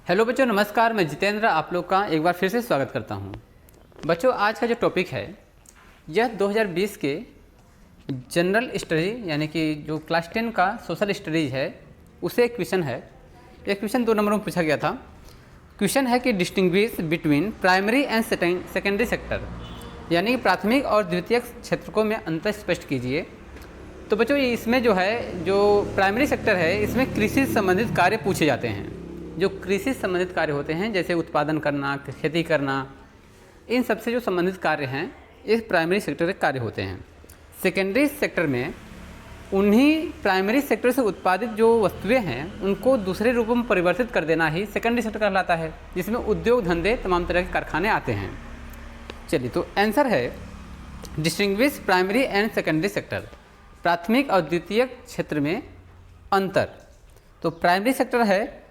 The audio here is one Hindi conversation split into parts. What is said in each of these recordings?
हेलो बच्चों, नमस्कार। मैं जितेंद्र आप लोग का एक बार फिर से स्वागत करता हूं। बच्चों, आज का जो टॉपिक है यह 2020 के जनरल स्टडी यानी कि जो क्लास 10 का सोशल स्टडीज़ है उसे एक क्वेश्चन है। एक क्वेश्चन 2 नंबरों में पूछा गया था। क्वेश्चन है कि distinguish between primary and secondary sector, यानी कि प्राथमिक और द्वितीयक क्षेत्रकों में अंतर स्पष्ट कीजिए। तो बच्चों, इसमें जो है जो प्राइमरी सेक्टर है इसमें कृषि से संबंधित कार्य पूछे जाते हैं। जो कृषि से संबंधित कार्य होते हैं जैसे उत्पादन करना, खेती करना, इन सबसे जो संबंधित कार्य हैं ये प्राइमरी सेक्टर के कार्य होते हैं। सेकेंडरी सेक्टर में उन्हीं प्राइमरी सेक्टर से उत्पादित जो वस्तुएं हैं उनको दूसरे रूपों में परिवर्तित कर देना ही सेकेंडरी सेक्टर कहलाता है, जिसमें उद्योग धंधे तमाम तरह के कारखाने आते हैं। चलिए, तो आंसर है distinguish primary and secondary sector, प्राथमिक और द्वितीयक क्षेत्र में अंतर। तो प्राइमरी सेक्टर है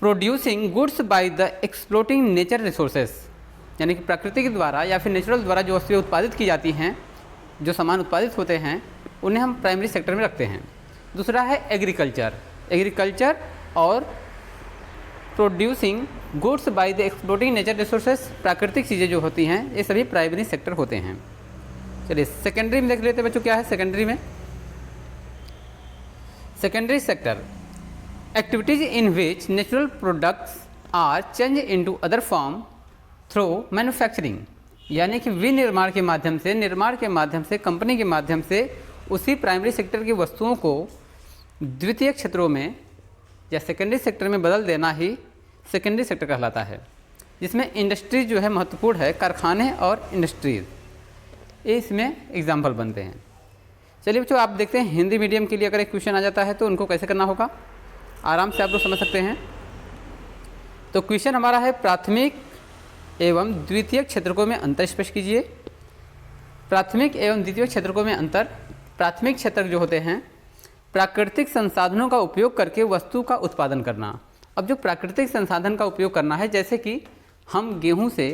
producing goods by the exploiting nature resources, यानी कि प्रकृति के द्वारा या फिर नेचुरल द्वारा जो वस्तुएं उत्पादित की जाती हैं, जो सामान उत्पादित होते हैं उन्हें हम प्राइमरी सेक्टर में रखते हैं। दूसरा है एग्रीकल्चर और producing goods by the exploiting nature resources, प्राकृतिक चीज़ें जो होती हैं ये सभी प्राइमरी सेक्टर होते हैं। चलिए, सेकेंडरी में देख लेते हैं बच्चों क्या है सेकेंडरी में। Secondary sector activities in which natural products are change into other form through manufacturing, यानी कि विनिर्माण के माध्यम से, निर्माण के माध्यम से, कंपनी के माध्यम से उसी प्राइमरी सेक्टर की वस्तुओं को द्वितीय क्षेत्रों में या सेकेंडरी सेक्टर में बदल देना ही सेकेंडरी सेक्टर कहलाता है, जिसमें इंडस्ट्रीज जो है महत्वपूर्ण है, कारखाने और इंडस्ट्रीज ये इसमें एग्जाम्पल बनते हैं। चलिए बच्चों, आप देखते हैं हिंदी मीडियम के लिए अगर एक क्वेश्चन आ जाता है तो उनको कैसे करना होगा, आराम से आप लोग समझ सकते हैं। तो क्वेश्चन हमारा है प्राथमिक एवं द्वितीयक क्षेत्रकों में अंतर स्पष्ट कीजिए। प्राथमिक एवं द्वितीयक क्षेत्रकों में अंतर। प्राथमिक क्षेत्र जो होते हैं प्राकृतिक संसाधनों का उपयोग करके वस्तु का उत्पादन करना। अब जो प्राकृतिक संसाधन का उपयोग करना है, जैसे कि हम गेहूं से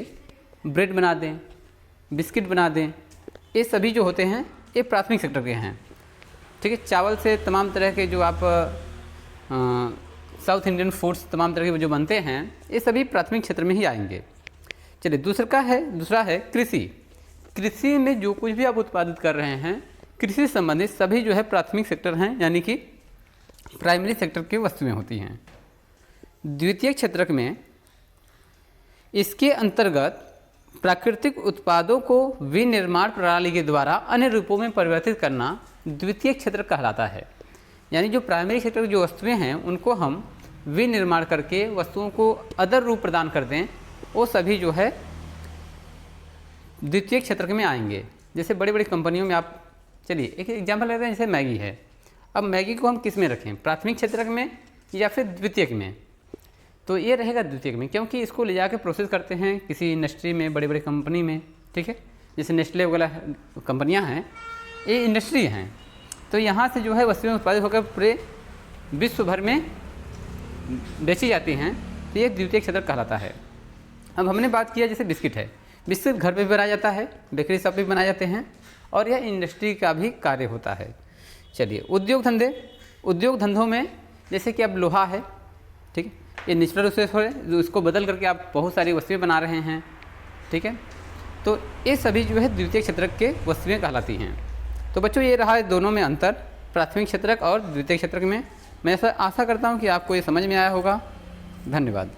ब्रेड बना दें, बिस्किट बना दें, ये सभी जो होते हैं ये प्राथमिक सेक्टर के हैं। ठीक है, चावल से तमाम तरह के जो आप साउथ इंडियन फूड्स तमाम तरह के जो बनते हैं ये सभी प्राथमिक क्षेत्र में ही आएंगे। चलिए, दूसरा है कृषि। कृषि में जो कुछ भी आप उत्पादित कर रहे हैं कृषि से संबंधित सभी जो है प्राथमिक सेक्टर हैं, यानी कि प्राइमरी सेक्टर की वस्तुएं होती हैं। द्वितीय क्षेत्र में इसके अंतर्गत प्राकृतिक उत्पादों को विनिर्माण प्रणाली के द्वारा अन्य रूपों में परिवर्तित करना द्वितीय क्षेत्र कहलाता है। यानी जो प्राइमरी सेक्टर की जो वस्तुएं हैं उनको हम विनिर्माण करके वस्तुओं को अदर रूप प्रदान कर दें, वो सभी जो है द्वितीय क्षेत्र में आएंगे। जैसे बड़ी बड़ी कंपनियों में आप, चलिए एक एग्जांपल लेते हैं, जैसे मैगी है। अब मैगी को हम किस में रखें, प्राथमिक क्षेत्र में या फिर द्वितीयक में? तो ये रहेगा द्वितीयक में, क्योंकि इसको ले जाकर प्रोसेस करते हैं किसी इंडस्ट्री में, बड़ी बड़ी कंपनी में। ठीक है, जैसे नेस्ले वगैरह कंपनियाँ हैं, ये इंडस्ट्री हैं। तो यहाँ से जो है वस्तुएं उत्पादित होकर पूरे विश्व भर में बेची जाती हैं, तो ये द्वितीय क्षेत्र कहलाता है। अब हमने बात किया जैसे बिस्किट है, बिस्किट घर पे भी बनाया जाता है, बेकरी शॉप पे भी बनाए जाते हैं, और यह इंडस्ट्री का भी कार्य होता है। चलिए, उद्योग धंधों में जैसे कि अब लोहा है, ठीक है, ये नेचुरल रिसोर्स है, जो इसको बदल करके आप बहुत सारी वस्तुएं बना रहे हैं। ठीक है, तो ये सभी जो है द्वितीय क्षेत्र के वस्तुएं कहलाती हैं। तो बच्चों, ये रहा है दोनों में अंतर, प्राथमिक क्षेत्रक और द्वितीय क्षेत्रक में। मैं ऐसा आशा करता हूँ कि आपको ये समझ में आया होगा। धन्यवाद।